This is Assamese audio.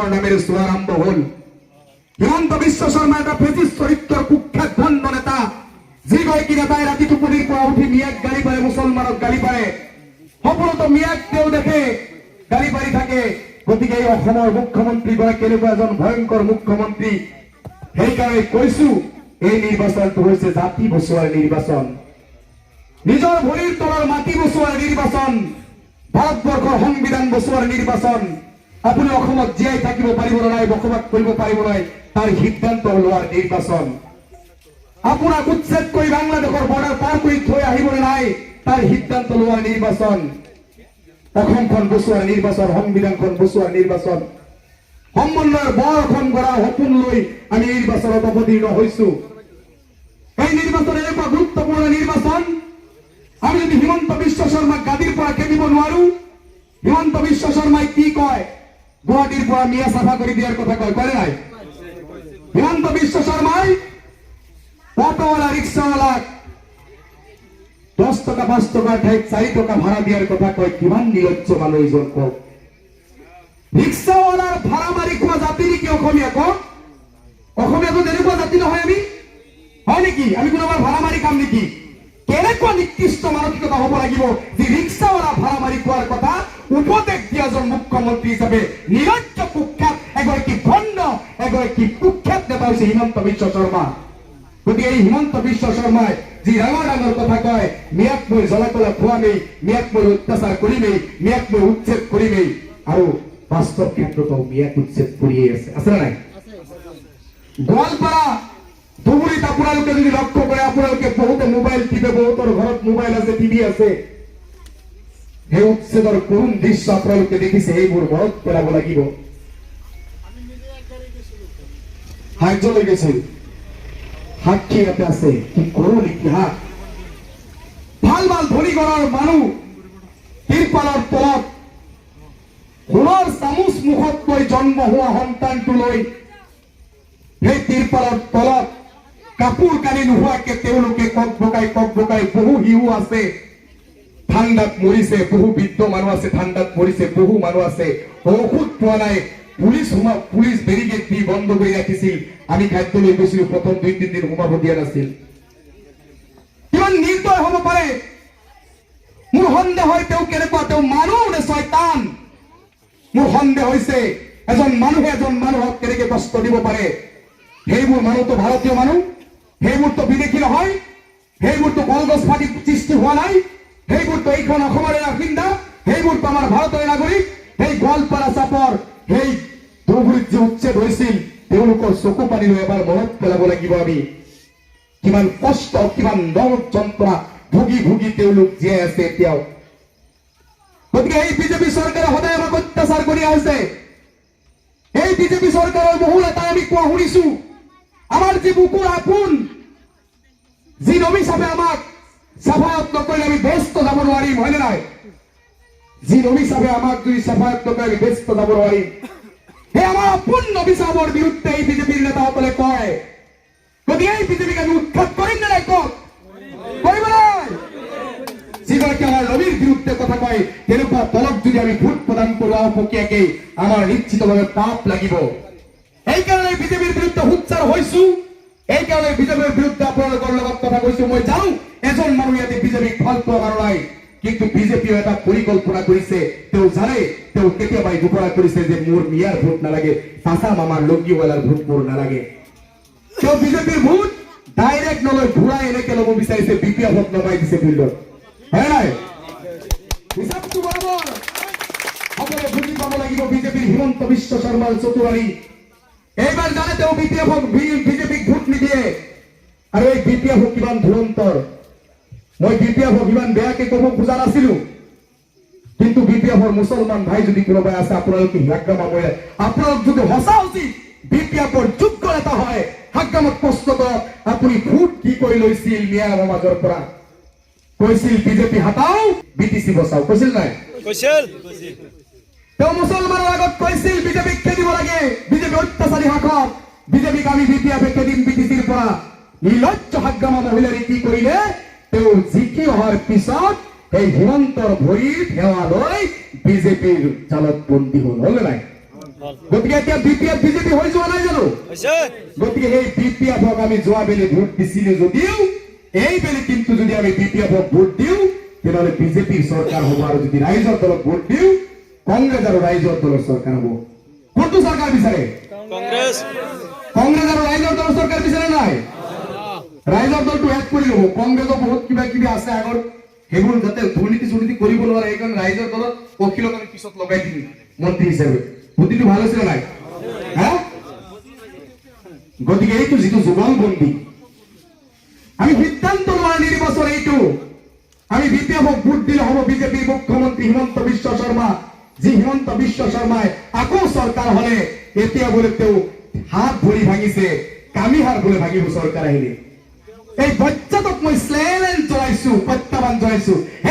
ডাঙৰ নামেৰে চোৱা আৰম্ভ হল। হিমন্ত বিশ্ব শৰ্মা এটা ফেচিষ্ট চৰিত্ৰৰ কুখ্যাত ভণ্ড নেতা, যি কয় কি নেতাই ৰাতি টোপনিৰ পৰা উঠি মিয়াক গালি পাৰে, মুছলমানক গালি পাৰে, সফলতো মিয়াক তেওঁ দেখে গালি পাৰি থাকে। গতিকে এই অসমৰ মুখ্যমন্ত্ৰী গৰাকী কেনেকুৱা এজন ভয়ংকৰ মুখ্যমন্ত্ৰী। সেইকাৰণে কৈছো এই নিৰ্বাচনটো হৈছে জাতি বচোৱাৰ নিৰ্বাচন, নিজৰ ভৰিৰ তলৰ মাটি বচোৱাৰ নিৰ্বাচন, ভাৰতবৰ্ষৰ সংবিধান বচোৱাৰ নিৰ্বাচন। আপুনি অসমত জীয়াই থাকিব পাৰিব নাই, বসবাস কৰিব পাৰিব নাই, তাৰ সিদ্ধান্ত লোৱাৰ নিৰ্বাচন। আপোনাক উচ্ছেদ কৰি বাংলাদেশৰ বৰ্ডাৰ পাৰ কৰি থৈ আহিব নাই, তাৰ সিদ্ধান্ত লোৱাৰ নিৰ্বাচন। অসমখন বচোৱাৰ নিৰ্বাচন, সংবিধানখন বচোৱাৰ নিৰ্বাচন, সমন্বয়ৰ বৰ এখন গঢ়া সপোন লৈ আমি নিৰ্বাচনত অৱতীৰ্ণ হৈছো। এই নিৰ্বাচন এনেকুৱা গুৰুত্বপূৰ্ণ নিৰ্বাচন, আমি যদি হিমন্ত বিশ্ব শৰ্মাক গাদীৰ পৰা খেদিব নোৱাৰো। হিমন্ত বিশ্ব শৰ্মাই কি কয়, গুৱাহাটীৰ পৰা মিয়া চাফা কৰি দিয়াৰ কথা কয়, কয় নাই? হিমন্ত বিশ্ব শৰ্মাই অটোৱালা ৰিক্সাৱালাক 10 টকা 5 টকাৰ ঠাইত 4 টকা ভাড়া দিয়াৰ কথা কয়। কিমান নিলজ্জ মানুহ এইজন কওক। ৰিক্সাৱালাৰ ভাড়া মাৰি খোৱা জাতি নেকি অসমীয়া? কওক, অসমীয়াটো তেনেকুৱা জাতি নহয় আমি, হয় নেকি? আমি কোনোবাৰ ভাড়া মাৰি খাম নেকি? কেনেকুৱা নিকৃষ্ট মানসিকতা হ'ব লাগিব যে ৰিক্সাৱালা ভাড়া মাৰি খোৱাৰ কথা উপদেশ দিয়া এজন মুখ্যমন্ত্ৰী হিচাপে নিলজ্জ কুখ্যাত এগৰাকী ভণ্ড, এগৰাকী কুখ্যাত নেতা হৈছে হিমন্ত বিশ্ব শৰ্মা। গতিকে এই হিমন্ত বিশ্ব শৰ্মাই যি ডাঙৰ ডাঙৰ কথা কয়, মিয়াক মই জ্বলা-কলা খোৱামেই, মিয়াক মই অত্যাচাৰ কৰিমেই, মিয়াক মই উচ্ছেদ কৰিমেই, আৰু বাস্তৱ ক্ষেত্ৰতো মিয়াক উচ্ছেদ কৰিয়েই আছে না নাই? গোৱালপাৰা ধুবুৰীত আপোনালোকে যদি লক্ষ্য কৰে, আপোনালোকে বহুতে মোবাইল টিপে, বহুতৰ ঘৰত মোবাইল আছে, টিভি আছে। সেই উচ্ছেদৰ কৰুণ দৃশ্য আপোনালোকে দেখিছে, এইবোৰ মনত পেলাব লাগিব। সাহায্য লৈ গৈছিল, সাক্ষী ইয়াতে আছে, কি করুণ ইতিহাস। ভাল ভাল ধনী ঘৰৰ মানুহ তিৰপালৰ তলত সোণৰ চামুচ মুখত লৈ জন্ম হোৱা সন্তানটো লৈ সেই তিৰপালৰ তলত কাপোৰ কানি নোহোৱাকে তেওঁলোকে কক বকাই বহু শিশু আছে ঠাণ্ডাত মৰিছে, বহু বৃদ্ধ মানুহ আছে ঠাণ্ডাত মৰিছে, বহু মানুহ আছে ঔষধ পোৱা নাই। পুলিচ বেৰিকেড দি বন্ধ কৰি ৰাখিছিল। আমি খাদ্য লৈ গৈছিলো, প্ৰথম 2-3 দিন সোমাব দিয়া নাছিল। কিমান নিৰ্দয় হ'ব পাৰে? মোৰ সন্দেহ হয় তেওঁ কেনেকুৱা, তেওঁ মানুহ নে শয়তান? মোৰ সন্দেহ হৈছে এজন মানুহে এজন মানুহক কেনেকে কষ্ট দিব পাৰে। সেইবোৰ মানুহতো ভাৰতীয় মানুহ, সেইবোৰতো বিদেশী নহয়, সেইবোৰতো কলগছ ফাটি সৃষ্টি হোৱা নাই, সেইবোৰতো এইখন অসমৰ বাসিন্দা, সেইবোৰতো আমাৰ ভাৰতৰ নাগৰিক। সেই গোৱালপাৰা চাপৰ সেই ধুবুৰীত যে উচ্ছেদ হৈছিল, তেওঁলোকৰ চকু পানী লৈ এবাৰ মনত পেলাব লাগিব আমি। কিমান কষ্ট, কিমান নৰক যন্ত্ৰণা ভুগি ভুগি তেওঁলোক জীয়াই আছে এতিয়াও। গতিকে এই বিজেপি চৰকাৰে সদায় আমাক অত্যাচাৰ কৰি আহিছে। এই বিজেপি চৰকাৰৰ বহু নেতা আমি কোৱা শুনিছো, আমাৰ যি বুকুৰ আপোন, যি নবী চাপে আমাক চাফায়ত নকৰিলে আমি ব্যস্ত যাব নোৱাৰিম, হয়নে নাই? যি নবী চাপে আমাক যদি চাফায়ত নকৰে আমি ব্যস্ত যাব নোৱাৰিম। সেই আমাৰ আপোন নবী চাহাবৰ বিৰুদ্ধে এই বিজেপিৰ নেতাসকলে কয়। গতিকে এই বিজেপিক আমি উৎখাত কৰিম নে নাই? কওক, কৰিব নাই? যিগৰাকী আমাৰ নবীৰ বিৰুদ্ধে কথা কয়, তেনেকুৱা দলক যদি আমি ভোট প্ৰদান কৰোঁ প্ৰক্ৰিয়াকে, আমাৰ নিশ্চিতভাৱে পাপ লাগিব। এইকাৰণে বিজেপিৰ বিৰুদ্ধে সোচ্চাৰ হৈছো, এইকাৰণে বিজেপিৰ বিৰুদ্ধে আপোনালোকৰ লগত কথা কৈছো। মই জানো এজন মানুহ ইয়াতে বিজেপিক ভাল পোৱা মানুহ নাই, কিন্তু বিজেপিও এটা পৰিকল্পনা কৰিছে। তেওঁ জানে, তেওঁ কেতিয়াবাই ঘোষণা কৰিছে যে মোৰ মিয়াৰ ভোট নালাগে, চাচা মামাৰ লগীৱালাৰ ভোট মোৰ নালাগে। তেওঁ বিজেপিৰ ভোট ডাইৰেক্ট নলয়, ঘূৰাই এনেকে ল'ব বিচাৰিছে, বিপিএফক নমাই দিছে ফিল্ডত, হয় নাই? হিচাপটো বৰাবৰ সকলোৱে বুজি পাব লাগিব। বিজেপিৰ হিমন্ত বিশ্ব শৰ্মাৰ চতুৰাৰী এইবাৰ জানে তেওঁ বিজেপিক ভোট নিদিয়ে। আৰু এই বিপিএফ কিমান ধুৰন্তৰ, মই বিপিএফক ইমান বেয়াকে কব খোজা নাছিলো, কিন্তু বিপিএফৰ মুছলমান ভাই যদি কোনোবাই আছে, আপোনালোকে হাগ্গামা মৰে, আপোনালোক যদি সঁচা উচিত বিপিএফৰ যোগ্য নেতা হয়, হাগ্গামত প্ৰশ্ন কৰক, আপুনি ভোট কি কৰি লৈছিল মিয়া সমাজৰ পৰা? কৈছিল বিজেপি হাতাও, বিটিচি বচাও, কৈছিল নাই? কৈছিল। তেওঁ মুছলমানৰ আগত কৈছিল বিজেপিক খেদিব লাগে, বিজেপি অত্যাচাৰী শাসক, বিজেপিক আমি বিপিএফে খেদিম বিটিচিৰ পৰা। নিলজ্জ হাগ্গামা মহিলাৰে কি কৰিলে? তেওঁ জিকি অহাৰ পিছত এই হিমন্তৰ ভৰিত সেৱা লৈ বিজেপিৰ জালত বন্দী হল, হল নাই? গতিকে এতিয়া বিপিএফ বিজেপি হৈ যোৱা নাই জানো? গতিকে এই বিপিএফক আমি যোৱাবেলি ভোট দিছিলো যদিও এইবেলি কিন্তু যদি আমি বিপিএফক ভোট দিওঁ তেতিয়াহ'লে বিজেপিৰ চৰকাৰ হ'ব, আৰু যদি ৰাইজৰ দলক ভোট দিওঁ কংগ্ৰেছ আৰু ৰাইজৰ দলৰ চৰকাৰ হ'ব। কোনটো চৰকাৰ বিচাৰে? কংগ্ৰেছ আৰু ৰাইজৰ দলৰ চৰকাৰ বিচাৰে নাই? ৰাইজৰ দলটো শেষ কৰি ল'ব। কংগ্ৰেছৰ বহুত কিবা কিবি আছে আগত, সেইবোৰ যাতে দুৰ্নীতি চুৰ্নীতি কৰিব নোৱাৰে সেইকাৰণে ৰাইজৰ দলত অখিলক আমি পিছত লগাই দিম মন্ত্ৰী হিচাপে। বুদ্ধিটো ভাল হৈছিল নাই? গতিকে এইটো যিটো যুগলবন্দী আমি সিদ্ধান্ত লোৱাৰ নিৰ্বাচন এইটো, আমি বিপিএফক ভোট দিলে হ'ব বিজেপিৰ মুখ্যমন্ত্ৰী হিমন্ত বিশ্ব শৰ্মা। যি হিমন্ত বিশ্ব শৰ্মাই আকৌ চৰকাৰ হলে এতিয়া বোলে তেওঁ হাত ভৰি ভাঙিছে, কামিহাৰ বোলে ভাঙিব চৰকাৰ আহিলে। এই বজ্জাতক মই শ্লেলেন জনাইছো, প্ৰত্যাহ্বান জনাইছো।